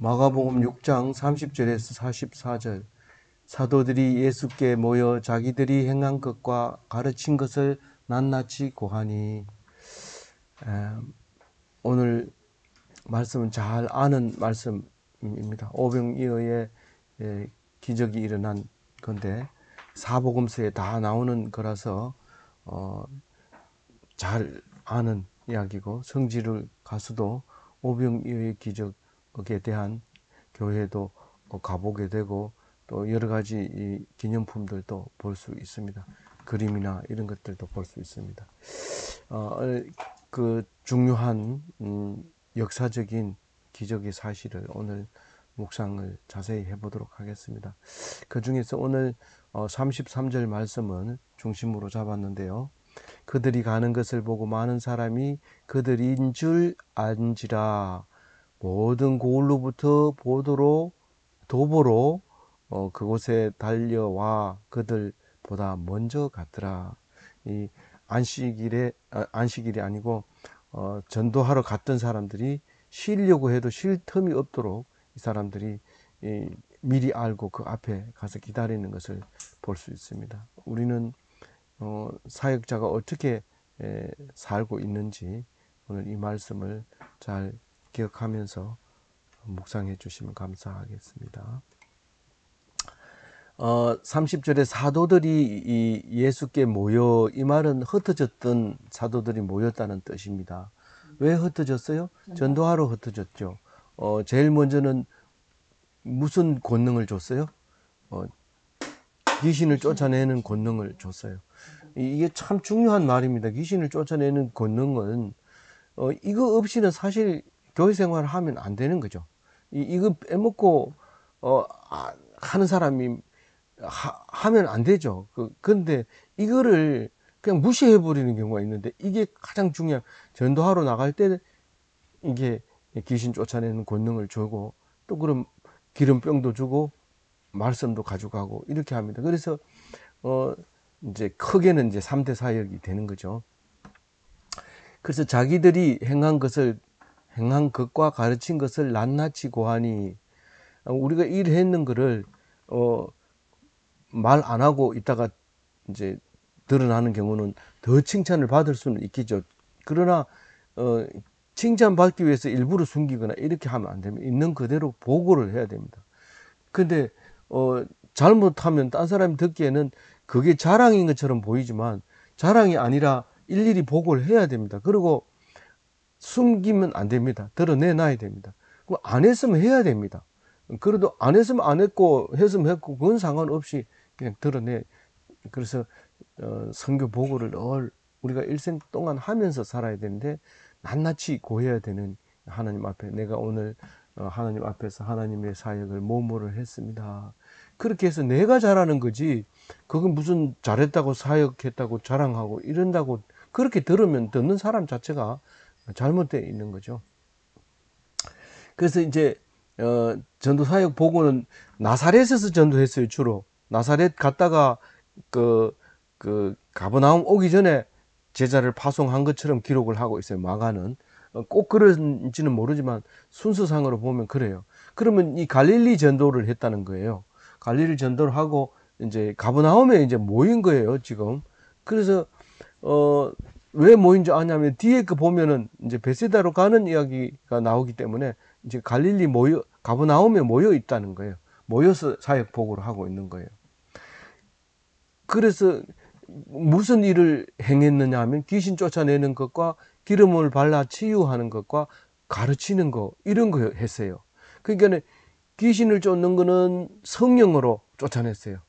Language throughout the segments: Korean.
마가복음 6장 30절에서 44절. 사도들이 예수께 모여 자기들이 행한 것과 가르친 것을 낱낱이 고하니. 오늘 말씀은 잘 아는 말씀입니다. 오병이어의 기적이 일어난 건데 사복음서에 다 나오는 거라서 잘 아는 이야기고, 성지를 가서도 오병이어의 기적에 대한 교회도 가보게 되고, 또 여러 가지 이 기념품들도 볼 수 있습니다. 그림이나 이런 것들도 볼 수 있습니다. 그 중요한 역사적인 기적의 사실을 오늘 묵상을 자세히 해보도록 하겠습니다. 그 중에서 오늘 33절 말씀을 중심으로 잡았는데요. 그들이 가는 것을 보고 많은 사람이 그들인 줄 안지라 모든 고을로부터 도보로 그곳에 달려와 그들보다 먼저 갔더라. 이 안식일이 아니고 전도하러 갔던 사람들이 쉬려고 해도 쉴 틈이 없도록 이 사람들이 미리 알고 그 앞에 가서 기다리는 것을 볼 수 있습니다. 우리는 사역자가 어떻게 살고 있는지 오늘 이 말씀을 잘 기억하면서 묵상해 주시면 감사하겠습니다. 30절에 사도들이 예수께 모여, 이 말은 흩어졌던 사도들이 모였다는 뜻입니다. 왜 흩어졌어요? 전도하러 흩어졌죠. 제일 먼저는 무슨 권능을 줬어요? 귀신을 쫓아내는 권능을 줬어요. 이게 참 중요한 말입니다. 귀신을 쫓아내는 권능은 이거 없이는 사실 교회 생활을 하면 안 되는 거죠. 이거 빼먹고 하는 사람이 하면 안 되죠. 그런데 이거를 그냥 무시해 버리는 경우가 있는데, 이게 가장 중요한, 전도하러 나갈 때 이게 귀신 쫓아내는 권능을 주고, 또 그럼 기름병도 주고 말씀도 가져가고 이렇게 합니다. 그래서 이제 크게는 이제 3대 사역이 되는 거죠. 그래서 자기들이 행한 것과 가르친 것을 낱낱이 고하니, 우리가 일했는 거를 말 안 하고 있다가 이제 드러나는 경우는 더 칭찬을 받을 수는 있겠죠. 그러나 칭찬받기 위해서 일부러 숨기거나 이렇게 하면 안 됩니다. 있는 그대로 보고를 해야 됩니다. 근데 잘못하면 딴 사람이 듣기에는 그게 자랑인 것처럼 보이지만 자랑이 아니라 일일이 보고를 해야 됩니다. 그리고 숨기면 안 됩니다. 드러내놔야 됩니다. 안 했으면 해야 됩니다. 그래도 안 했으면 안 했고 했으면 했고 그건 상관없이 그냥 드러내. 그래서 선교 보고를 늘 우리가 일생 동안 하면서 살아야 되는데, 낱낱이 고해야 되는 하나님 앞에, 내가 오늘 하나님 앞에서 하나님의 사역을 모모를 했습니다. 그렇게 해서 내가 잘하는 거지, 그건 무슨 잘했다고 사역했다고 자랑하고 이런다고 그렇게 들으면 듣는 사람 자체가 잘못되어 있는 거죠. 그래서 이제 전도 사역 보고는 나사렛에서 전도했어요. 주로 나사렛 갔다가 그 가버나움 오기 전에 제자를 파송한 것처럼 기록을 하고 있어요. 마가는 꼭 그런지는 모르지만 순서상으로 보면 그래요. 그러면 이 갈릴리 전도를 했다는 거예요. 갈릴리 전도를 하고 이제 가버나움에 이제 모인 거예요, 지금. 그래서 왜 모인 줄 아냐면 뒤에 그 보면은 이제 베세다로 가는 이야기가 나오기 때문에 이제 가버나움에 모여 있다는 거예요. 모여서 사역 보고를 하고 있는 거예요. 그래서 무슨 일을 행했느냐 하면 귀신 쫓아내는 것과 기름을 발라 치유하는 것과 가르치는 거, 이런 거 했어요. 그러니까 귀신을 쫓는 거는 성령으로 쫓아냈어요.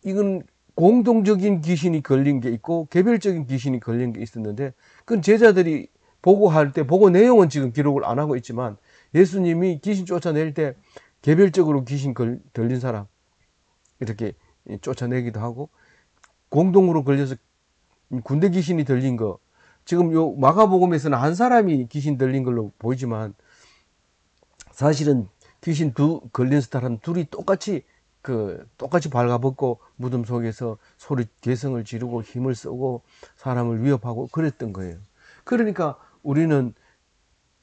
이건 공동적인 귀신이 걸린 게 있고 개별적인 귀신이 걸린 게 있었는데, 그건 제자들이 보고할 때, 보고 내용은 지금 기록을 안 하고 있지만 예수님이 귀신 쫓아낼 때 개별적으로 귀신 걸린 사람 이렇게 쫓아내기도 하고, 공동으로 걸려서 군대 귀신이 들린 거, 지금 요 마가복음에서는 한 사람이 귀신 들린 걸로 보이지만 사실은 귀신 걸린 사람 둘이 똑같이 발가벗고 무덤 속에서 개성을 지르고 힘을 쓰고 사람을 위협하고 그랬던 거예요. 그러니까 우리는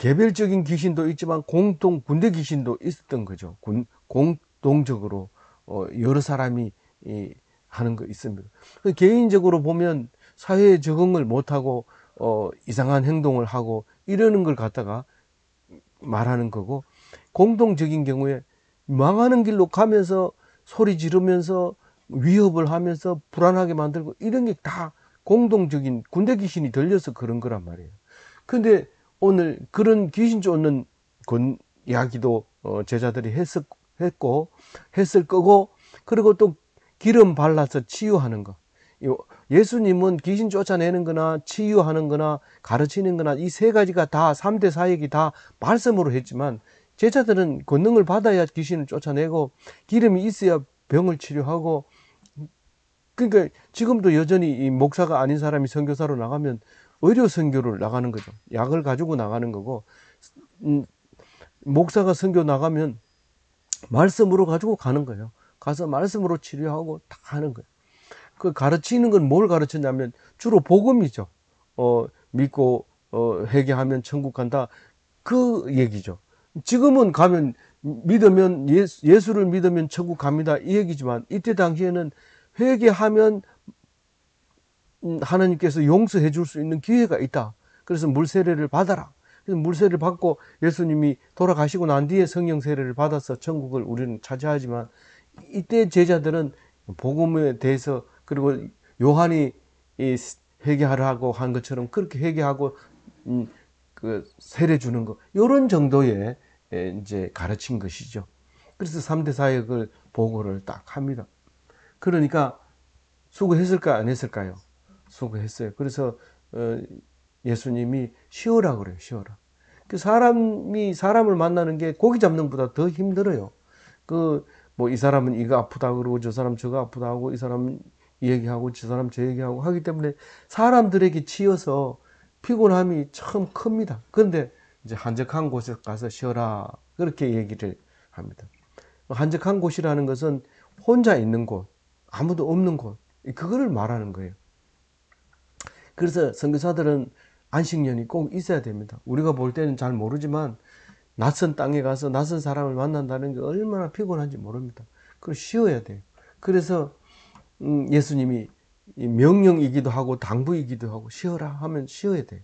개별적인 귀신도 있지만 군대 귀신도 있었던 거죠. 공동적으로 여러 사람이 하는 거 있습니다. 개인적으로 보면 사회에 적응을 못하고 이상한 행동을 하고 이러는 걸 갖다가 말하는 거고, 공동적인 경우에 망하는 길로 가면서 소리 지르면서 위협을 하면서 불안하게 만들고 이런 게 다 공동적인 군대 귀신이 들려서 그런 거란 말이에요. 근데 오늘 그런 귀신 쫓는 이야기도 제자들이 했을 거고, 그리고 또 기름 발라서 치유하는 거. 예수님은 귀신 쫓아내는 거나 치유하는 거나 가르치는 거나 이 세 가지가 다 3대 사역이 다 말씀으로 했지만, 제자들은 권능을 받아야 귀신을 쫓아내고 기름이 있어야 병을 치료하고, 그러니까 지금도 여전히 이 목사가 아닌 사람이 선교사로 나가면 의료 선교를 나가는 거죠. 약을 가지고 나가는 거고, 목사가 선교 나가면 말씀으로 가지고 가는 거예요. 가서 말씀으로 치료하고 다 하는 거예요. 그 가르치는 건 뭘 가르치냐면 주로 복음이죠. 믿고 회개하면 천국 간다, 그 얘기죠. 지금은 가면 믿으면 예수를 믿으면 천국 갑니다, 이 얘기지만 이때 당시에는 회개하면 하나님께서 용서해 줄 수 있는 기회가 있다. 그래서 물세례를 받아라. 그래서 물세례를 받고 예수님이 돌아가시고 난 뒤에 성령 세례를 받아서 천국을 우리는 차지하지만, 이때 제자들은 복음에 대해서, 그리고 요한이 회개하라고 한 것처럼 그렇게 회개하고 그 세례 주는 거, 이런 정도의 이제 가르친 것이죠. 그래서 3대 사역을 보고를 딱 합니다. 그러니까 수고했을까 안 했을까요? 수고했어요. 그래서 예수님이 쉬어라 그래요. 쉬어라. 그 사람이 사람을 만나는 게 고기 잡는 것보다 더 힘들어요. 뭐 이 사람은 이거 아프다 그러고 저 사람 저거 아프다 하고 이 사람은 이 얘기하고 저 사람 저 얘기하고 하기 때문에 사람들에게 치여서 피곤함이 참 큽니다. 그런데 이제 한적한 곳에 가서 쉬어라, 그렇게 얘기를 합니다. 한적한 곳이라는 것은 혼자 있는 곳, 아무도 없는 곳, 그거를 말하는 거예요. 그래서 선교사들은 안식년이 꼭 있어야 됩니다. 우리가 볼 때는 잘 모르지만 낯선 땅에 가서 낯선 사람을 만난다는 게 얼마나 피곤한지 모릅니다. 그걸 쉬어야 돼요. 그래서 예수님이 명령이기도 하고 당부이기도 하고 쉬어라 하면 쉬어야 돼요.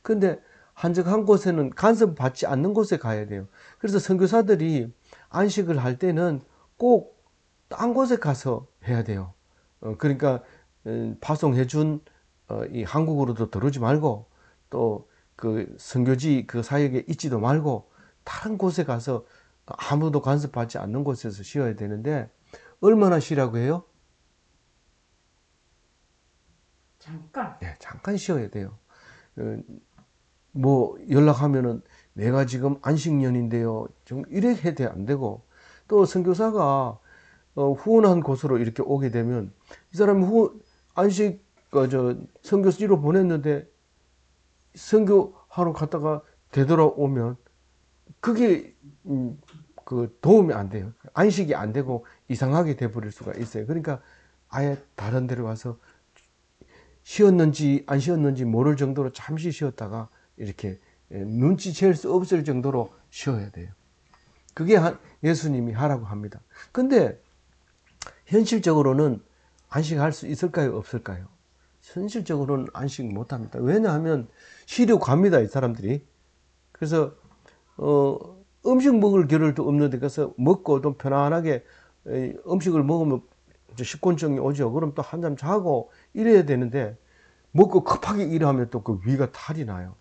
근데 한적한 곳에는 간섭받지 않는 곳에 가야 돼요. 그래서 선교사들이 안식을 할 때는 꼭 딴 곳에 가서 해야 돼요. 그러니까 파송해준 이 한국으로도 들어오지 말고, 또 그 선교지 그 사역에 있지도 말고 다른 곳에 가서 아무도 간섭받지 않는 곳에서 쉬어야 되는데, 얼마나 쉬라고 해요? 잠깐. 네, 잠깐 쉬어야 돼요. 뭐 연락하면은 내가 지금 안식년인데요, 좀 이렇게 해도 안 되고, 또 선교사가 후원한 곳으로 이렇게 오게 되면 이 사람이 안식 선교지로 보냈는데 선교하러 갔다가 되돌아오면 그게 그 도움이 안 돼요. 안식이 안 되고 이상하게 돼버릴 수가 있어요. 그러니까 아예 다른 데로 가서 쉬었는지 안 쉬었는지 모를 정도로 잠시 쉬었다가 이렇게 눈치챌 수 없을 정도로 쉬어야 돼요. 그게 예수님이 하라고 합니다. 근데 현실적으로는 안식할 수 있을까요? 없을까요? 현실적으로는 안식 못 합니다. 왜냐하면 쉬려고 갑니다, 이 사람들이. 그래서 음식 먹을 겨를도 없는데 가서 먹고 좀 편안하게 음식을 먹으면 식곤증이 오죠. 그럼 또 한잠 자고 이래야 되는데, 먹고 급하게 일하면 또 그 위가 탈이 나요.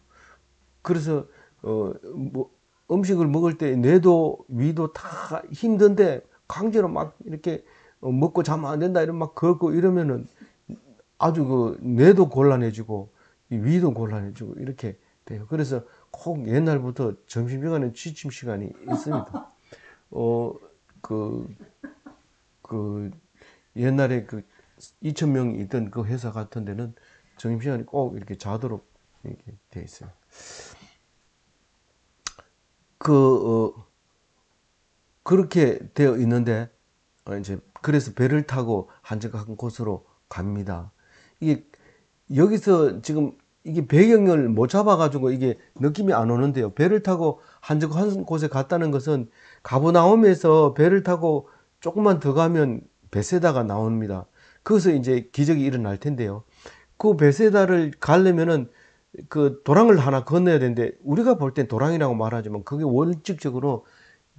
그래서 뭐 음식을 먹을 때 뇌도 위도 다 힘든데 강제로 막 이렇게 먹고 자면 안 된다 이러면 막 걷고 이러면은 아주 그 뇌도 곤란해지고 이 위도 곤란해지고 이렇게 돼요. 그래서 꼭 옛날부터 점심시간에 취침 시간이 있습니다. 그, 그 옛날에 그 2,000명이 있던 그 회사 같은 데는 점심시간에 꼭 이렇게 자도록 이렇게 돼 있어요. 그렇게 되어 있는데, 이제, 그래서 배를 타고 한적한 곳으로 갑니다. 이게, 여기서 지금 이게 배경을 못 잡아가지고 이게 느낌이 안 오는데요. 배를 타고 한 곳에 갔다는 것은 가버나움에서 배를 타고 조금만 더 가면 베세다가 나옵니다. 거기서 이제 기적이 일어날 텐데요. 그 베세다를 가려면은 그 도랑을 하나 건너야 되는데 우리가 볼 땐 도랑이라고 말하지만 그게 원칙적으로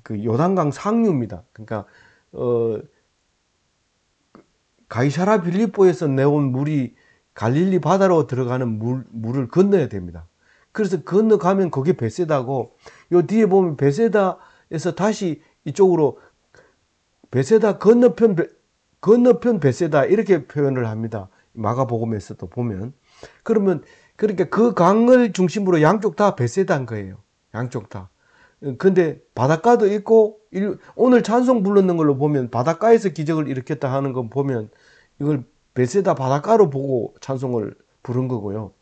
그 요단강 상류입니다. 그러니까 어 가이사라 빌립보에서 내온 물이 갈릴리 바다로 들어가는 물을 건너야 됩니다. 그래서 건너가면 그게 베세다고, 요 뒤에 보면 베세다에서 다시 이쪽으로 베세다 건너편 베세다 이렇게 표현을 합니다. 마가복음에서도 보면. 그러면 그러니까 그 강을 중심으로 양쪽 다 베세다인 거예요. 양쪽 다. 근데 바닷가도 있고 오늘 찬송 불렀는 걸로 보면 바닷가에서 기적을 일으켰다 하는 거 보면 이걸 베세다 바닷가로 보고 찬송을 부른 거고요.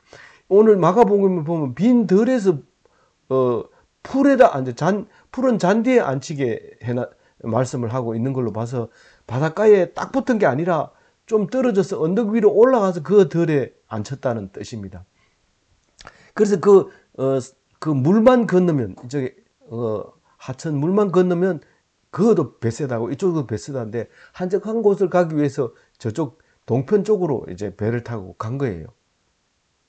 오늘 마가복음을 보면 빈 들에서 풀에다 앉아 푸른 잔디에 앉히게 해나 말씀을 하고 있는 걸로 봐서 바닷가에 딱 붙은 게 아니라 좀 떨어져서 언덕 위로 올라가서 그 들에 앉혔다는 뜻입니다. 그래서 그 물만 건너면 이쪽에 하천 물만 건너면 그것도 베세다고 이쪽도 베세다인데 한적한 곳을 가기 위해서 저쪽 동편 쪽으로 이제 배를 타고 간 거예요.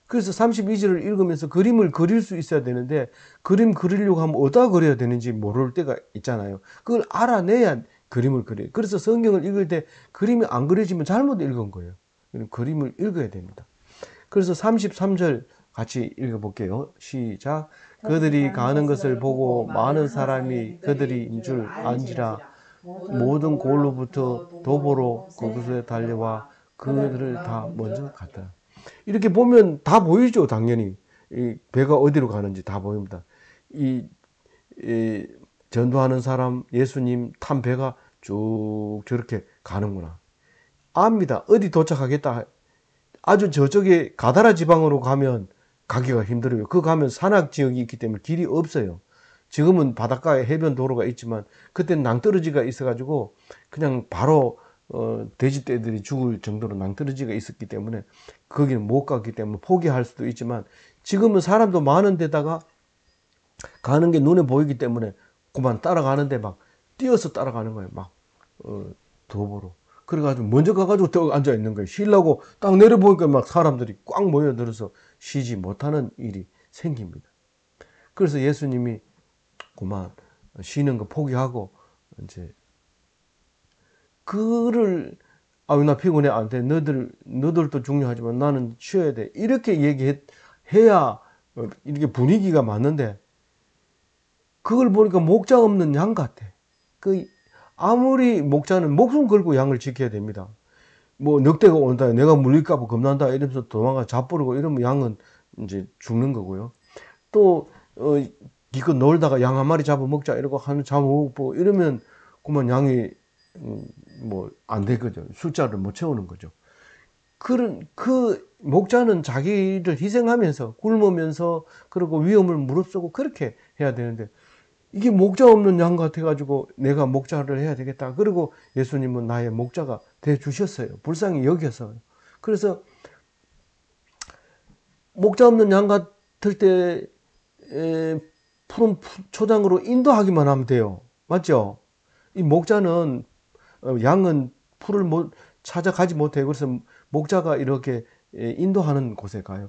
그래서 32절을 읽으면서 그림을 그릴 수 있어야 되는데 그림 그리려고 하면 어디다 그려야 되는지 모를 때가 있잖아요. 그걸 알아내야 그림을 그려요. 그래서 성경을 읽을 때 그림이 안 그려지면 잘못 읽은 거예요. 그림을 읽어야 됩니다. 그래서 33절 같이 읽어볼게요. 시작. 그들이 가는 것을 보고 많은 사람이 그들인 줄 안지라 모든 골로부터 도보로 그곳에 달려와 그들을 다 먼저 갔더라. 이렇게 보면 다 보이죠, 당연히. 이 배가 어디로 가는지 다 보입니다. 이, 이 전도하는 사람, 예수님 탄 배가 쭉 저렇게 가는구나. 압니다. 어디 도착하겠다. 아주 저쪽에 가다라 지방으로 가면 가기가 힘들어요. 그 가면 산악 지역이 있기 때문에 길이 없어요. 지금은 바닷가에 해변 도로가 있지만 그때는 낭떠러지가 있어가지고 그냥 바로 돼지떼들이 죽을 정도로 낭떠러지가 있었기 때문에 거기는 못 갔기 때문에 포기할 수도 있지만 지금은 사람도 많은 데다가 가는 게 눈에 보이기 때문에 그만 따라가는데 막 뛰어서 따라가는 거예요. 막 도보로. 그래가지고 먼저 가가지고 또 앉아 있는 거예요. 쉬려고 딱 내려보니까 막 사람들이 꽉 모여들어서 쉬지 못하는 일이 생깁니다. 그래서 예수님이 그만 쉬는 거 포기하고 이제 그를 아유 나 피곤해 안 돼. 너들도 중요하지만 나는 쉬어야 돼. 이렇게 얘기해야 이렇게 분위기가 맞는데 그걸 보니까 목자 없는 양 같아. 그 아무리 목자는 목숨 걸고 양을 지켜야 됩니다. 뭐 늑대가 온다, 내가 물릴까 봐 겁난다 이러면서 도망가 잡부르고 이러면 양은 이제 죽는 거고요. 또 기껏 놀다가 양 한 마리 잡아 먹자 이러고 한 잡아먹고 이러면 그만 양이 뭐 안 되거죠. 숫자를 못 채우는 거죠. 그 목자는 자기를 희생하면서 굶으면서 그리고 위험을 무릅쓰고 그렇게 해야 되는데 이게 목자 없는 양 같아가지고 내가 목자를 해야 되겠다. 그리고 예수님은 나의 목자가 돼 주셨어요. 불쌍히 여겨서. 그래서 목자 없는 양 같을 때 푸른 초장으로 인도하기만 하면 돼요. 맞죠? 이 목자는 양은 풀을 찾아가지 못해. 그래서 목자가 이렇게 인도하는 곳에 가요.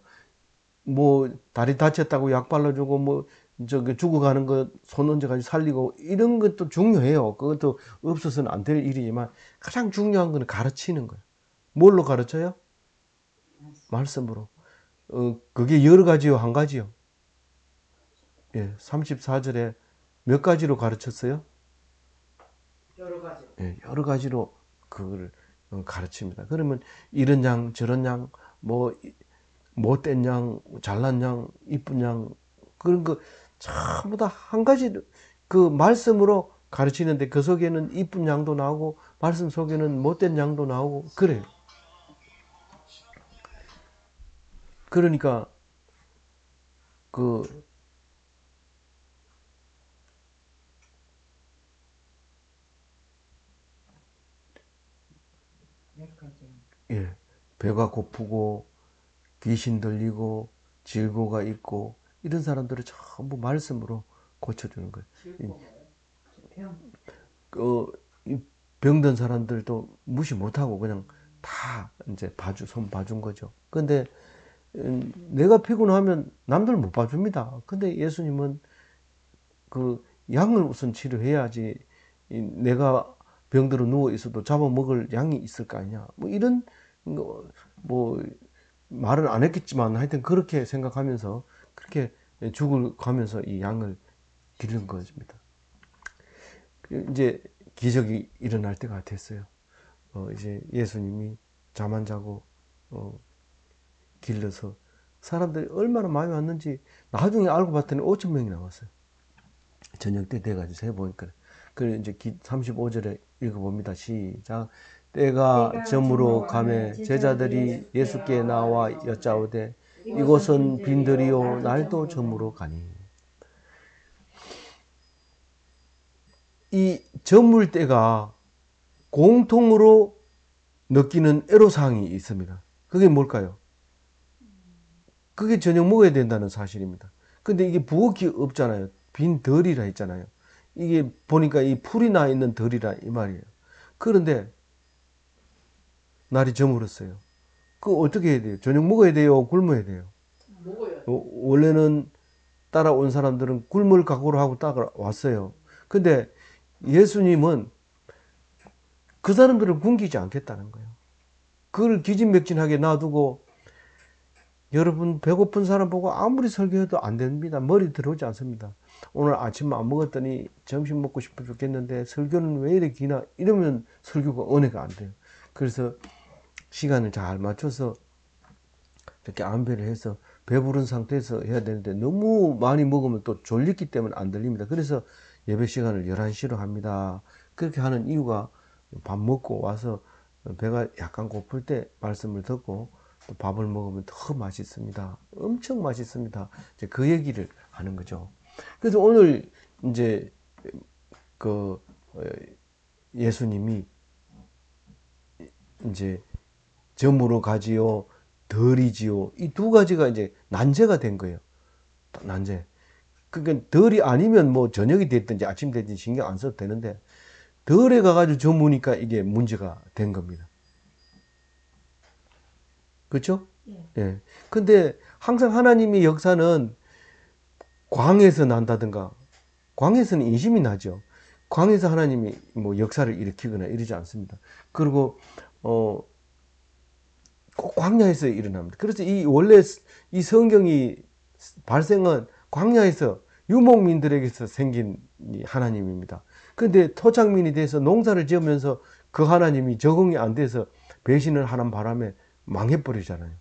뭐 다리 다쳤다고 약 발라주고 뭐 저기 죽어가는 거 손 얹어가지고 살리고 이런 것도 중요해요. 그것도 없어서는 안 될 일이지만 가장 중요한 거는 가르치는 거예요. 뭘로 가르쳐요? 말씀으로. 그게 여러 가지요, 한 가지요. 예, 34절에 몇 가지로 가르쳤어요? 여러 가지. 예, 여러 가지로 그걸 가르칩니다. 그러면 이런 양, 저런 양, 뭐 못된 양, 잘난 양, 이쁜 양 그런 거 전부 다 한 가지 그 말씀으로 가르치는데 그 속에는 이쁜 양도 나오고 말씀 속에는 못된 양도 나오고 그래요. 그러니까 그 몇 가지. 예, 배가 고프고 귀신 들리고 질고가 있고 이런 사람들을 전부 말씀으로 고쳐주는 거예요. 병. 이 병든 사람들도 무시 못하고 그냥 다 이제 손 봐준 거죠. 근데 내가 피곤하면 남들 못 봐줍니다. 근데 예수님은 그 양을 우선 치료해야지 내가 병들어 누워 있어도 잡아먹을 양이 있을 거 아니냐. 뭐 이런 뭐 말은 안 했겠지만 하여튼 그렇게 생각하면서 그렇게 죽을 가면서 이 양을 기른 것입니다. 이제 기적이 일어날 때가 됐어요. 이제 예수님이 잠 안 자고 길러서 사람들이 얼마나 많이 왔는지 나중에 알고 봤더니 5천 명이 나왔어요. 저녁 때 돼가지고 세보니까. 그래 이제 35절에 읽어봅니다. 시작. 때가 저물어 가매 제자들이 예수께 나와 여짜오되 이곳은 빈들이요 날도 저물어 가니. 이 저물 때가 공통으로 느끼는 애로사항이 있습니다. 그게 뭘까요? 그게 저녁 먹어야 된다는 사실입니다. 근데 이게 부엌이 없잖아요. 빈 덜이라 했잖아요. 이게 보니까 이 풀이 나 있는 덜이라 이 말이에요. 그런데 날이 저물었어요. 그 어떻게 해야 돼요? 저녁 먹어야 돼요? 굶어야 돼요? 먹어요. 원래는 따라온 사람들은 굶을 각오를 하고 따라왔어요. 근데 예수님은 그 사람들을 굶기지 않겠다는 거예요. 그걸 기진맥진하게 놔두고 여러분 배고픈 사람 보고 아무리 설교해도 안 됩니다. 머리 들어오지 않습니다. 오늘 아침 안 먹었더니 점심 먹고 싶어 죽겠는데 설교는 왜 이렇게 기나? 이러면 설교가 은혜가 안 돼요. 그래서 시간을 잘 맞춰서 이렇게 안배를 해서 배부른 상태에서 해야 되는데 너무 많이 먹으면 또 졸리기 때문에 안 들립니다. 그래서 예배 시간을 11시로 합니다. 그렇게 하는 이유가 밥 먹고 와서 배가 약간 고플 때 말씀을 듣고 또 밥을 먹으면 더 맛있습니다. 엄청 맛있습니다. 이제 그 얘기를 하는 거죠. 그래서 오늘 이제 그 예수님이 이제 점으로 가지요, 덜이지요. 이 두 가지가 이제 난제가 된 거예요. 난제. 그러니까 덜이 아니면 뭐 저녁이 됐든지 아침 됐든지 신경 안 써도 되는데 덜에 가가지고 저무니까 이게 문제가 된 겁니다. 그렇죠? 예. 근데 항상 하나님의 역사는 광에서 난다든가 광에서는 인심이 나죠. 광에서 하나님이 뭐 역사를 일으키거나 이러지 않습니다. 그리고 꼭 광야에서 일어납니다. 그래서 이 원래 이 성경이 발생은 광야에서 유목민들에게서 생긴 하나님입니다. 그런데 토착민이 돼서 농사를 지으면서 그 하나님이 적응이 안 돼서 배신을 하는 바람에 망해버리잖아요.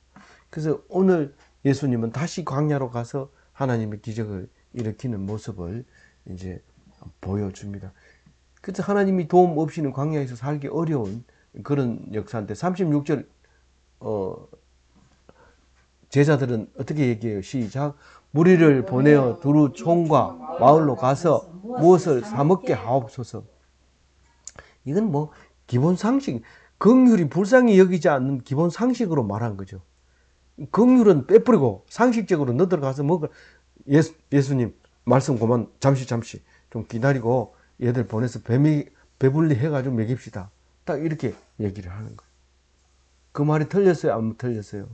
그래서 오늘 예수님은 다시 광야로 가서 하나님의 기적을 일으키는 모습을 이제 보여줍니다. 그래서 하나님이 도움 없이는 광야에서 살기 어려운 그런 역사인데 36절 제자들은 어떻게 얘기해요? 시작. 무리를 보내어 두루 총과 마을로 가서 무엇을 사 먹게 하옵소서. 이건 뭐 기본 상식, 긍휼이 불쌍히 여기지 않는 기본 상식으로 말한 거죠. 긍휼은 빼버리고 상식적으로 너들 가서 먹을. 예수님 말씀 그만 잠시 좀 기다리고 얘들 보내서 배불리 해가지고 먹입시다. 딱 이렇게 얘기를 하는 거예요. 그 말이 틀렸어요? 안 틀렸어요?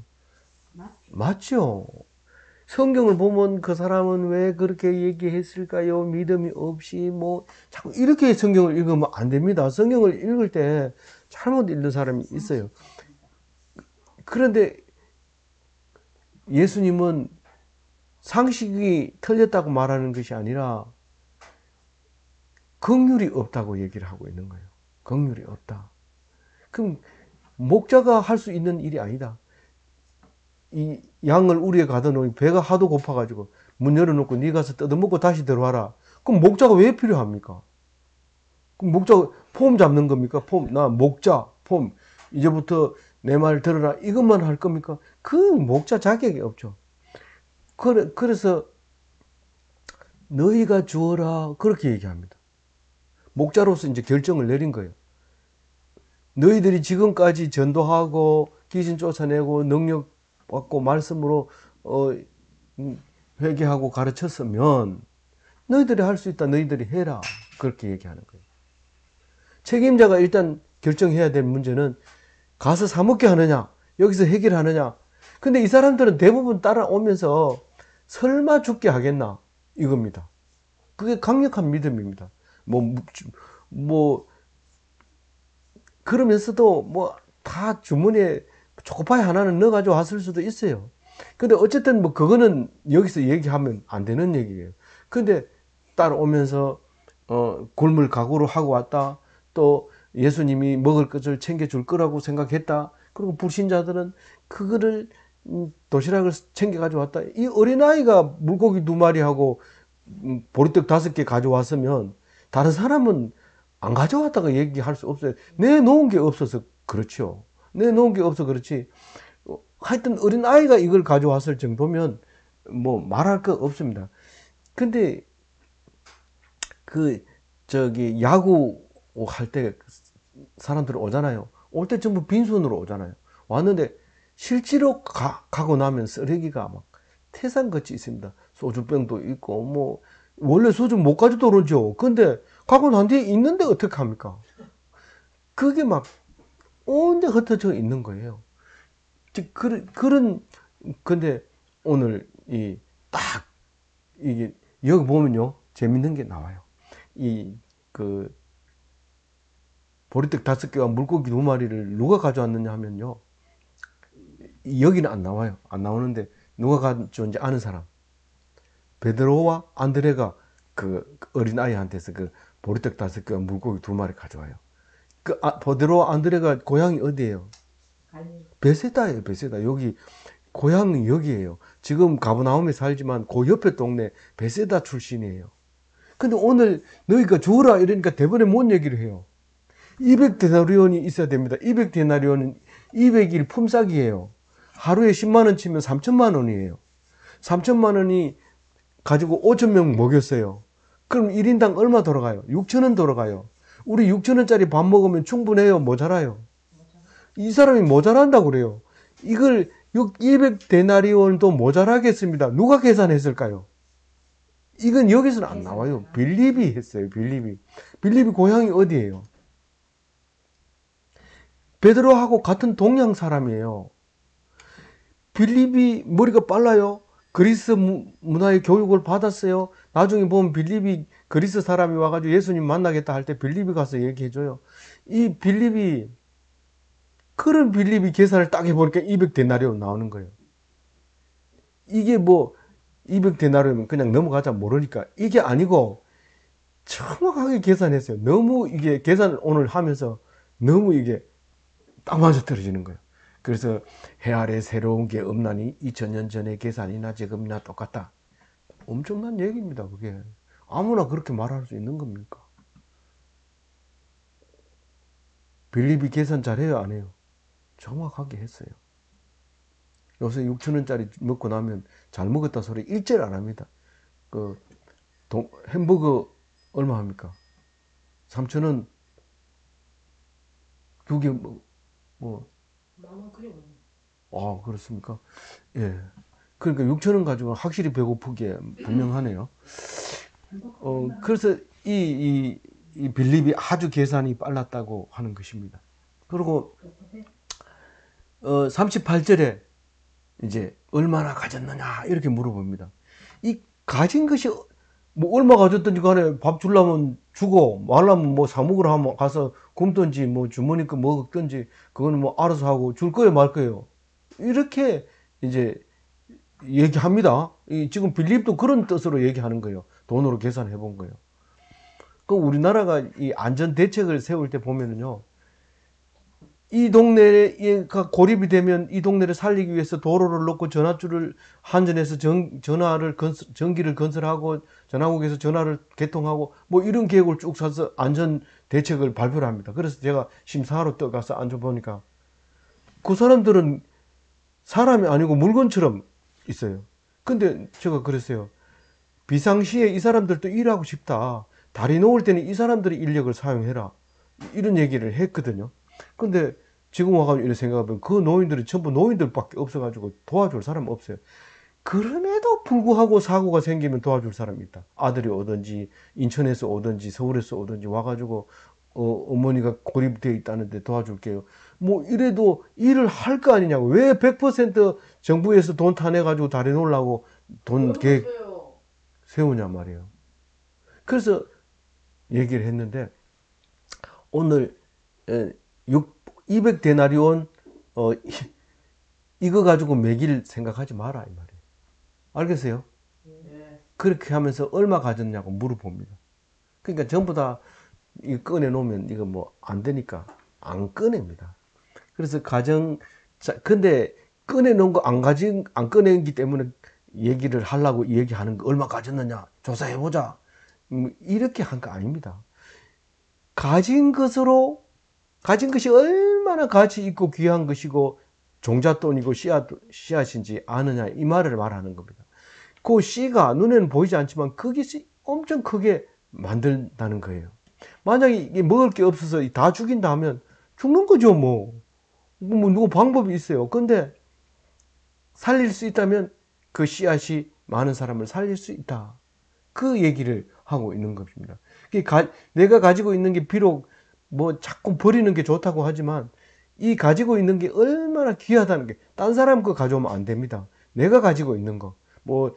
맞죠. 성경을 보면 그 사람은 왜 그렇게 얘기했을까요? 믿음이 없이 뭐 자꾸 이렇게 성경을 읽으면 안 됩니다. 성경을 읽을 때 잘못 읽는 사람이 있어요. 그런데 예수님은 상식이 틀렸다고 말하는 것이 아니라 긍휼이 없다고 얘기를 하고 있는 거예요. 긍휼이 없다. 그럼 목자가 할 수 있는 일이 아니다. 이 양을 우리에 가둬 놓으니 배가 하도 고파가지고 문 열어놓고 네 가서 뜯어먹고 다시 들어와라. 그럼 목자가 왜 필요합니까? 그럼 목자가 폼 잡는 겁니까? 나 목자, 폼. 이제부터 내 말 들어라. 이것만 할 겁니까? 그 목자 자격이 없죠. 그래서 너희가 주어라. 그렇게 얘기합니다. 목자로서 이제 결정을 내린 거예요. 너희들이 지금까지 전도하고 귀신 쫓아내고 능력 받고 말씀으로 회개하고 가르쳤으면 너희들이 할 수 있다. 너희들이 해라. 그렇게 얘기하는 거예요. 책임자가 일단 결정해야 될 문제는 가서 사 먹게 하느냐, 여기서 해결하느냐. 근데 이 사람들은 대부분 따라오면서 설마 죽게 하겠나 이겁니다. 그게 강력한 믿음입니다. 뭐 그러면서도 뭐 다 주머니에 초코파이 하나는 넣어가지고 왔을 수도 있어요. 근데 어쨌든 뭐 그거는 여기서 얘기하면 안 되는 얘기예요. 근데 따라오면서 굶을 각오로 하고 왔다. 또 예수님이 먹을 것을 챙겨줄 거라고 생각했다. 그리고 불신자들은 그거를 도시락을 챙겨가지고 왔다. 이 어린아이가 물고기 2마리하고 보리떡 5개 가져왔으면 다른 사람은 안 가져왔다가 얘기할 수 없어요. 내놓은 게 없어서 그렇죠. 내놓은 게 없어 그렇지. 하여튼 어린아이가 이걸 가져왔을 정도면 뭐 말할 거 없습니다. 근데 야구 할 때 사람들 오잖아요. 올 때 전부 빈손으로 오잖아요. 왔는데 실제로 가고 나면 쓰레기가 막 태산같이 있습니다. 소주병도 있고 뭐 원래 소주 못 가져도 그러죠. 근데 가고 난 뒤에 있는데 어떻게 합니까? 그게 막 온데 흩어져 있는 거예요. 즉 근데 오늘 이게 여기 보면요 재밌는 게 나와요. 보리떡 5개와 물고기 2마리를 누가 가져왔느냐 하면요. 여기는 안 나와요. 안 나오는데 누가 가져온지 아는 사람. 베드로와 안드레가 그 어린아이한테서 그 보리떡 5개와 물고기 2마리 가져와요. 베드로와 안드레가 고향이 어디예요? 베세다예요. 베세다. 여기 고향이 여기예요. 지금 가버나움에 살지만 그 옆에 동네 베세다 출신이에요. 근데 오늘 너희가 주어라 이러니까 대번에 뭔 얘기를 해요? 200데나리온이 있어야 됩니다. 200데나리온은 200일 품삯이에요. 하루에 10만 원 치면 3천만 원이에요. 3천만 원이 가지고 5천 명 먹였어요. 그럼 1인당 얼마 돌아가요? 6천 원 돌아가요. 우리 6천 원짜리 밥 먹으면 충분해요? 모자라요? 이 사람이 모자란다고 그래요. 이걸 200데나리온도 모자라겠습니다. 누가 계산했을까요? 이건 여기서는 안 나와요. 빌립이 했어요. 빌립이 고향이 어디예요? 베드로하고 같은 동양 사람이에요. 빌립이 머리가 빨라요. 그리스 문화의 교육을 받았어요. 나중에 보면 빌립이 그리스 사람이 와가지고 예수님 만나겠다 할 때 빌립이 가서 얘기해줘요. 그런 빌립이 계산을 딱 해보니까 200데나리온 나오는 거예요. 이게 뭐 200데나리온이면 그냥 넘어가자 모르니까 이게 아니고 정확하게 계산했어요. 너무 이게 계산을 오늘 하면서 너무 이게 딱 맞아 떨어지는 거예요. 그래서 해 아래 새로운 게 없나니 2000년 전의 계산이나 지금이나 똑같다. 엄청난 얘기입니다. 그게 아무나 그렇게 말할 수 있는 겁니까? 빌립이 계산 잘해요 안 해요? 정확하게 했어요. 요새 6천원짜리 먹고 나면 잘 먹었다 소리 일절 안 합니다. 햄버거 얼마 합니까? 3천원 2개 그렇습니까? 예. 그러니까 6천원 가지고 확실히 배고프게 분명하네요. 그래서 이 빌립이 아주 계산이 빨랐다고 하는 것입니다. 그리고 38절에 이제 얼마나 가졌느냐 이렇게 물어봅니다. 이 가진 것이 뭐 얼마 가졌든지 간에 밥 주려면 주고 말라면 뭐 사 먹으러 하면 가서 굶든지 뭐 주머니 거 먹든지 그거는 뭐 알아서 하고 줄 거예요 말 거예요. 이렇게 이제 얘기합니다. 지금 빌립도 그런 뜻으로 얘기하는 거예요. 돈으로 계산해 본 거예요. 그 우리나라가 이 안전 대책을 세울 때 보면은요. 이 동네가 고립이 되면 이 동네를 살리기 위해서 도로를 놓고 전화줄을 한전에서 전기를 건설하고 전화국에서 전화를 개통하고 뭐 이런 계획을 쭉 써서 안전 대책을 발표를 합니다. 그래서 제가 심사하러 떠가서 앉아보니까 그 사람들은 사람이 아니고 물건처럼 있어요. 근데 제가 그랬어요. 비상시에 이 사람들도 일하고 싶다. 다리 놓을 때는 이 사람들의 인력을 사용해라. 이런 얘기를 했거든요. 근데 지금 와가지고 이런 생각하면 그 노인들이 전부 노인들밖에 없어가지고 도와줄 사람 없어요. 그럼에도 불구하고 사고가 생기면 도와줄 사람이 있다. 아들이 오든지 인천에서 오든지 서울에서 오든지 와가지고 어머니가 고립되어 있다는데 도와줄게요. 뭐 이래도 일을 할 거 아니냐고. 왜 100% 정부에서 돈 타내가지고 다리 놓으려고 돈 계획 그러세요. 세우냐 말이에요. 그래서 얘기를 했는데 오늘 200데나리온 이거 가지고 매길 생각하지 마라 이 말이에요. 알겠어요? 네. 그렇게 하면서 얼마 가졌냐고 물어봅니다. 그러니까 전부 다 이거 꺼내놓으면 이거 뭐 안 되니까 안 꺼냅니다. 그래서 근데 꺼내놓은 거 안 꺼내기 때문에 얘기를 하려고 얘기하는 거 얼마 가졌느냐 조사해보자. 이렇게 한 거 아닙니다. 가진 것이 얼마나 가치 있고 귀한 것이고 종잣돈이고 씨앗인지 아느냐 이 말을 말하는 겁니다. 그 씨가 눈에는 보이지 않지만 그것이 엄청 크게 만든다는 거예요. 만약에 이게 먹을 게 없어서 다 죽인다 하면 죽는 거죠, 뭐. 누구 방법이 있어요. 근데 살릴 수 있다면 그 씨앗이 많은 사람을 살릴 수 있다. 그 얘기를 하고 있는 것입니다. 내가 가지고 있는 게 비록 뭐 자꾸 버리는 게 좋다고 하지만 이 가지고 있는 게 얼마나 귀하다는 게 딴 사람 거 가져오면 안 됩니다. 내가 가지고 있는 거. 뭐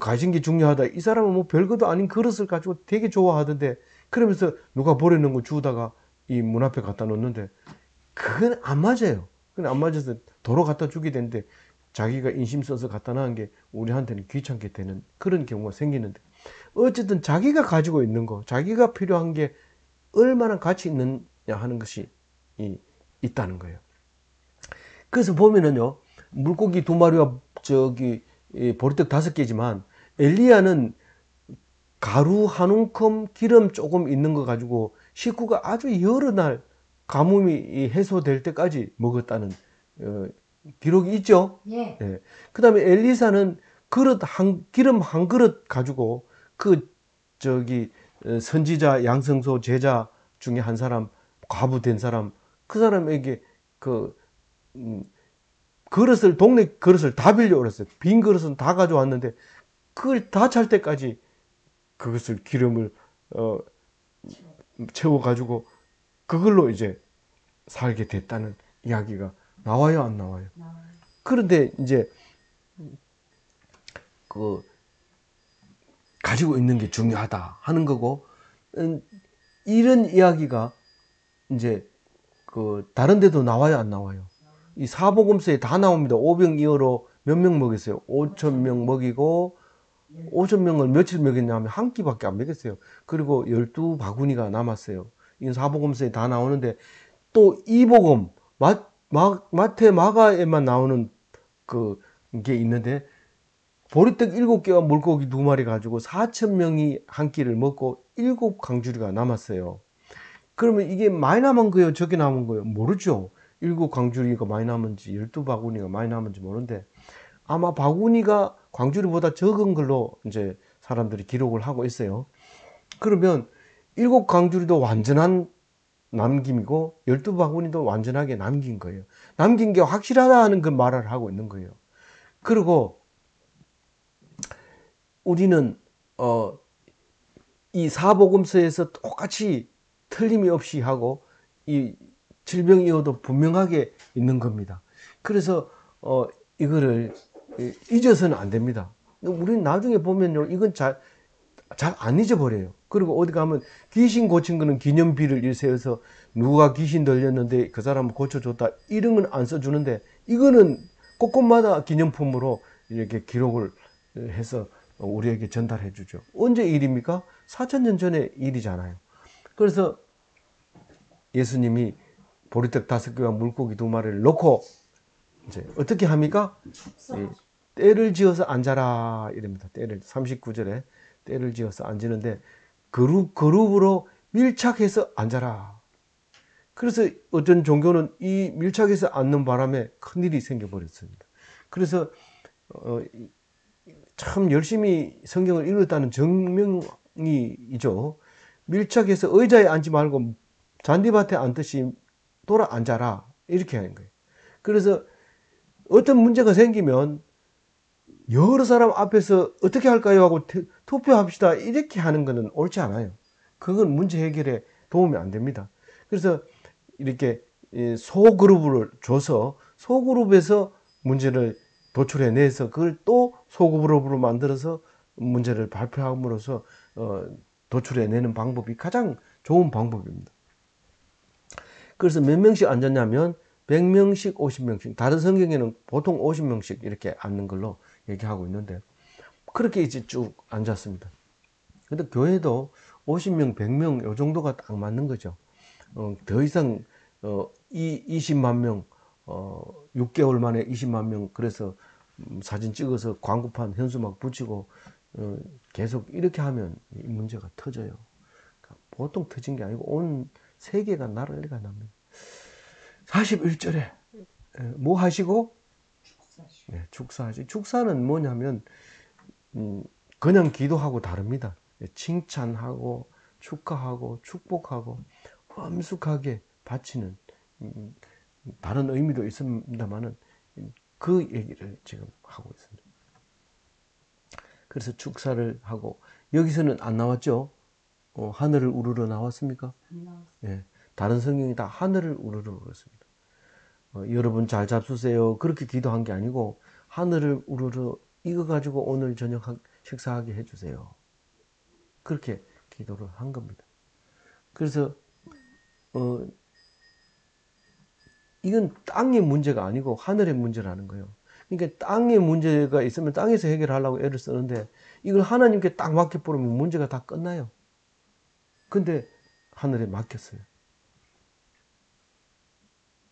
가진 게 중요하다. 이 사람은 뭐 별것도 아닌 그릇을 가지고 되게 좋아하던데 그러면서 누가 버리는 거 주우다가 이 문 앞에 갖다 놓는데 그건 안 맞아요. 그건 안 맞아서 도로 갖다 주게 되는데 자기가 인심 써서 갖다 놔은 게 우리한테는 귀찮게 되는 그런 경우가 생기는데 어쨌든 자기가 가지고 있는 거, 자기가 필요한 게 얼마나 가치 있느냐 하는 것이 있다는 거예요. 그래서 보면은요, 물고기 2마리와 보리떡 5개지만 엘리야는 가루 한 움큼 기름 조금 있는 거 가지고 식구가 아주 여러 날 가뭄이 해소될 때까지 먹었다는 기록이 있죠. 예. 예. 그 다음에 엘리사는 기름 한 그릇 가지고 선지자 양성소 제자 중에 한 사람, 과부 된 사람, 그 사람에게 동네 그릇을 다 빌려오랬어요. 빈 그릇은 다 가져왔는데 그걸 다 찰 때까지 그것을 기름을 채워가지고 그걸로 이제 살게 됐다는 이야기가 나와요, 안 나와요? 그런데 이제 가지고 있는 게 중요하다 하는 거고 이런 이야기가 이제 다른 데도 나와요, 안 나와요? 이 사복음서에 다 나옵니다. 오병이어로 몇 명 먹였어요? 5,000명 먹이고 5,000명을 며칠 먹였냐면 한 끼밖에 안 먹였어요. 그리고 12바구니가 남았어요. 이 사복음서에 다 나오는데 또 이복음 마태 마가에만 나오는 게 있는데 보리떡 7개와 물고기 2마리 가지고 4,000명이 한 끼를 먹고 7강주리가 남았어요. 그러면 이게 많이 남은 거예요? 적게 남은 거예요? 모르죠. 7강주리가 많이 남은지 12바구니가 많이 남은지 모르는데 아마 바구니가 광주리보다 적은 걸로 이제 사람들이 기록을 하고 있어요. 그러면 7강주리도 완전한 남김이고 12바구니도 완전하게 남긴 거예요. 남긴 게 확실하다는 그 말을 하고 있는 거예요. 그리고 우리는 이 사복음서에서 똑같이 틀림이 없이 하고 이 질병이어도 분명하게 있는 겁니다. 그래서 이거를 잊어서는 안 됩니다. 우리는 나중에 보면요, 이건 잘 안 잊어버려요. 그리고 어디 가면 귀신 고친 거는 기념비를 일세워서 누가 귀신 들렸는데 그 사람은 고쳐줬다 이런 건 안 써주는데 이거는 곳곳마다 기념품으로 이렇게 기록을 해서 우리에게 전달해 주죠. 언제 일입니까? 4,000년 전의 일이잖아요. 그래서 예수님이 보리떡 5개와 물고기 2마리를 놓고 이제 어떻게 합니까? 때를 지어서 앉아라 이럽니다. 39절에 때를 지어서 앉는데 그룹으로 밀착해서 앉아라. 그래서 어떤 종교는 이 밀착해서 앉는 바람에 큰일이 생겨버렸습니다. 그래서 참 열심히 성경을 읽었다는 증명이죠. 밀착해서 의자에 앉지 말고 잔디밭에 앉듯이 돌아 앉아라 이렇게 하는 거예요. 그래서 어떤 문제가 생기면 여러 사람 앞에서 어떻게 할까요? 하고 투표합시다. 이렇게 하는 것은 옳지 않아요. 그건 문제 해결에 도움이 안 됩니다. 그래서 이렇게 소그룹을 줘서 소그룹에서 문제를 도출해내서 그걸 또 소그룹으로 만들어서 문제를 발표함으로써 도출해내는 방법이 가장 좋은 방법입니다. 그래서 몇 명씩 앉았냐면 100명씩 50명씩, 다른 성경에는 보통 50명씩 이렇게 앉는 걸로 얘기하고 있는데 그렇게 이제 쭉 앉았습니다. 근데 교회도 50명, 100명 요 정도가 딱 맞는 거죠. 더 이상 20만 명, 6개월 만에 20만 명, 그래서 사진 찍어서 광고판 현수막 붙이고 계속 이렇게 하면 이 문제가 터져요. 그러니까 보통 터진 게 아니고 온 세계가 난리가 납니다. 41절에 뭐 하시고? 네, 축사하시. 축사는 뭐냐면 그냥 기도하고 다릅니다. 칭찬하고 축하하고 축복하고 엄숙하게 바치는 다른 의미도 있습니다만은 그 얘기를 지금 하고 있습니다. 그래서 축사를 하고 여기서는 안 나왔죠? 하늘을 우러러 나왔습니까? 예, 다른 성경이 다 하늘을 우러러 그랬습니다. 여러분 잘 잡수세요. 그렇게 기도한 게 아니고 하늘을 우러러 이거 가지고 오늘 저녁 식사하게 해주세요. 그렇게 기도를 한 겁니다. 그래서 이건 땅의 문제가 아니고 하늘의 문제라는 거예요. 그러니까 땅의 문제가 있으면 땅에서 해결하려고 애를 쓰는데 이걸 하나님께 딱 맡겨버리면 문제가 다 끝나요. 근데 하늘에 맡겼어요.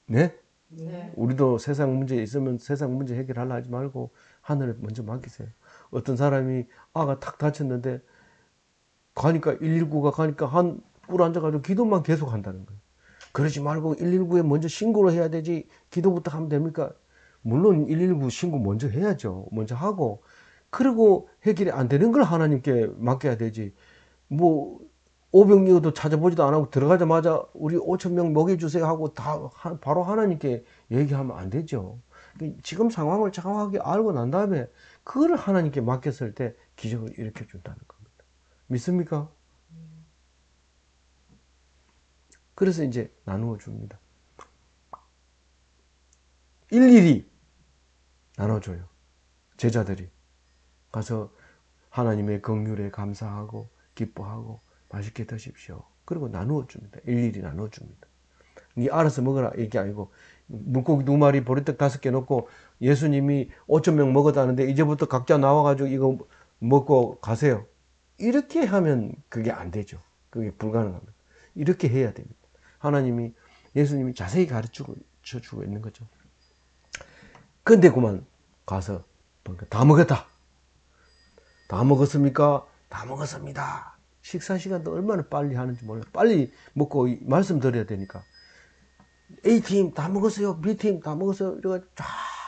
네? 네. 우리도 세상 문제 있으면 세상 문제 해결하려 하지 말고 하늘에 먼저 맡기세요. 어떤 사람이 아가 탁 다쳤는데 가니까 119가 가니까 한 뿔 앉아가지고 기도만 계속 한다는 거예요. 그러지 말고 119에 먼저 신고를 해야 되지 기도부터 하면 됩니까? 물론 119 신고 먼저 해야죠. 먼저 하고 그리고 해결이 안 되는 걸 하나님께 맡겨야 되지. 뭐 오병이어도 찾아보지도 안 하고 들어가자마자 우리 5천 명 먹여주세요 하고 다 바로 하나님께 얘기하면 안 되죠. 지금 상황을 정확하게 알고 난 다음에 그거를 하나님께 맡겼을 때 기적을 일으켜 준다는 겁니다. 믿습니까? 그래서 이제 나누어 줍니다. 일일이 나눠줘요. 제자들이 가서 하나님의 긍휼에 감사하고 기뻐하고 맛있게 드십시오. 그리고 나누어 줍니다. 일일이 나누어 줍니다. 니 알아서 먹어라 이게 아니고 물고기 2마리 보리떡 5개 넣고 예수님이 5천 명 먹었다는데 이제부터 각자 나와가지고 이거 먹고 가세요. 이렇게 하면 그게 안 되죠. 그게 불가능합니다. 이렇게 해야 됩니다. 하나님이 예수님이 자세히 가르쳐 주고 있는 거죠. 근데 그만 가서 다 먹었다. 다 먹었습니까? 다 먹었습니다. 식사 시간도 얼마나 빨리 하는지 몰라요. 빨리 먹고 말씀드려야 되니까. A팀 다 먹었어요. B팀 다 먹었어요. 이래가지고 쫙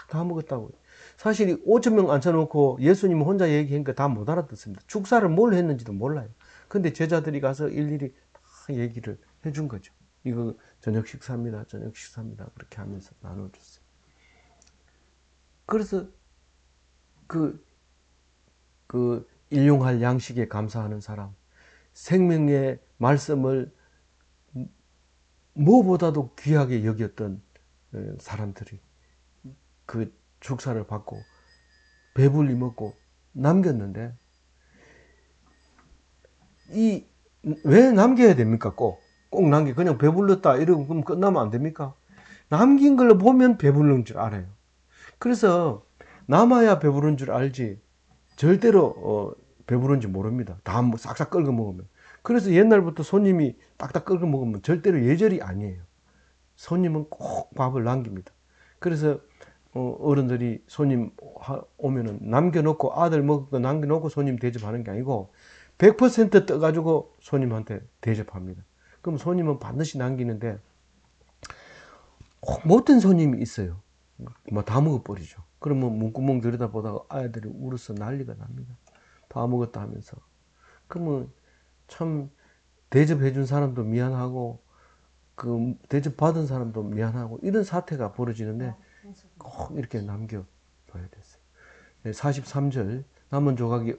다 먹었다고요. 사실 5천 명 앉혀놓고 예수님 혼자 얘기하니까 다 못 알아듣습니다. 축사를 뭘 했는지도 몰라요. 근데 제자들이 가서 일일이 다 얘기를 해준 거죠. 이거 저녁 식사입니다. 저녁 식사입니다. 그렇게 하면서 나눠줬어요. 그래서 그 일용할 양식에 감사하는 사람, 생명의 말씀을 무엇보다도 귀하게 여겼던 사람들이 그 축사를 받고 배불리 먹고 남겼는데 왜 남겨야 됩니까? 꼭 남겨 그냥 배불렀다 이러고 그럼 끝나면 안 됩니까? 남긴 걸 보면 배부른 줄 알아요. 그래서 남아야 배부른 줄 알지 절대로 배부른지 모릅니다. 다 싹싹 끓여 먹으면. 그래서 옛날부터 손님이 딱딱 끓여 먹으면 절대로 예절이 아니에요. 손님은 꼭 밥을 남깁니다. 그래서 어른들이 손님 오면은 남겨놓고 아들 먹을 거 남겨놓고 손님 대접하는 게 아니고 100% 떠가지고 손님한테 대접합니다. 그럼 손님은 반드시 남기는데 못된 손님이 있어요. 뭐 다 먹어버리죠. 그러면 문구멍 들여다보다가 아이들이 울어서 난리가 납니다. 다 먹었다 하면서. 그러면 참 대접해준 사람도 미안하고 그 대접받은 사람도 미안하고 이런 사태가 벌어지는데 꼭 이렇게 남겨둬야 됐어요. 43절 남은 조각이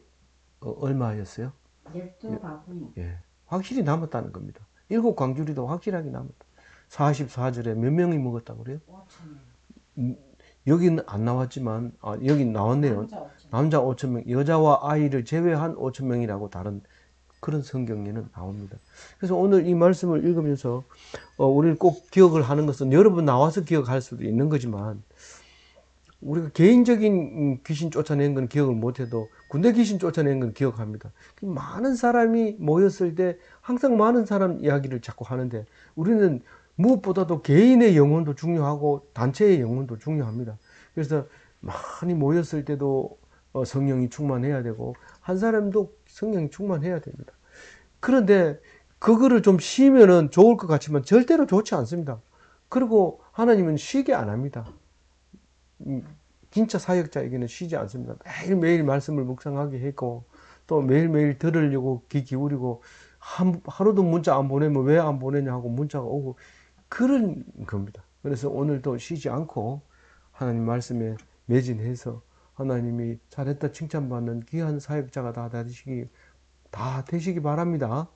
얼마였어요? 12바구니. 예, 확실히 남았다는 겁니다. 7광주리도 확실하게 남았다. 44절에 몇 명이 먹었다고 그래요? 5,000명. 여기는 안 나왔지만, 여기 나왔네요. 남자 5,000명, 여자와 아이를 제외한 5,000명이라고 다른 그런 성경에는 나옵니다. 그래서 오늘 이 말씀을 읽으면서 우리는 꼭 기억을 하는 것은 여러 번 나와서 기억할 수도 있는 거지만 우리가 개인적인 귀신 쫓아낸 건 기억을 못해도 군대 귀신 쫓아낸 건 기억합니다. 많은 사람이 모였을 때 항상 많은 사람 이야기를 자꾸 하는데 우리는 무엇보다도 개인의 영혼도 중요하고 단체의 영혼도 중요합니다. 그래서 많이 모였을 때도 성령이 충만해야 되고 한 사람도 성령이 충만해야 됩니다. 그런데 그거를 좀 쉬면은 좋을 것 같지만 절대로 좋지 않습니다. 그리고 하나님은 쉬게 안 합니다. 진짜 사역자에게는 쉬지 않습니다. 매일매일 말씀을 묵상하게 했고 또 매일매일 들으려고 귀 기울이고 하루도 문자 안 보내면 왜 안 보내냐 하고 문자가 오고 그런 겁니다. 그래서 오늘도 쉬지 않고 하나님 말씀에 매진해서 하나님이 잘했다 칭찬받는 귀한 사역자가 다 되시기 바랍니다.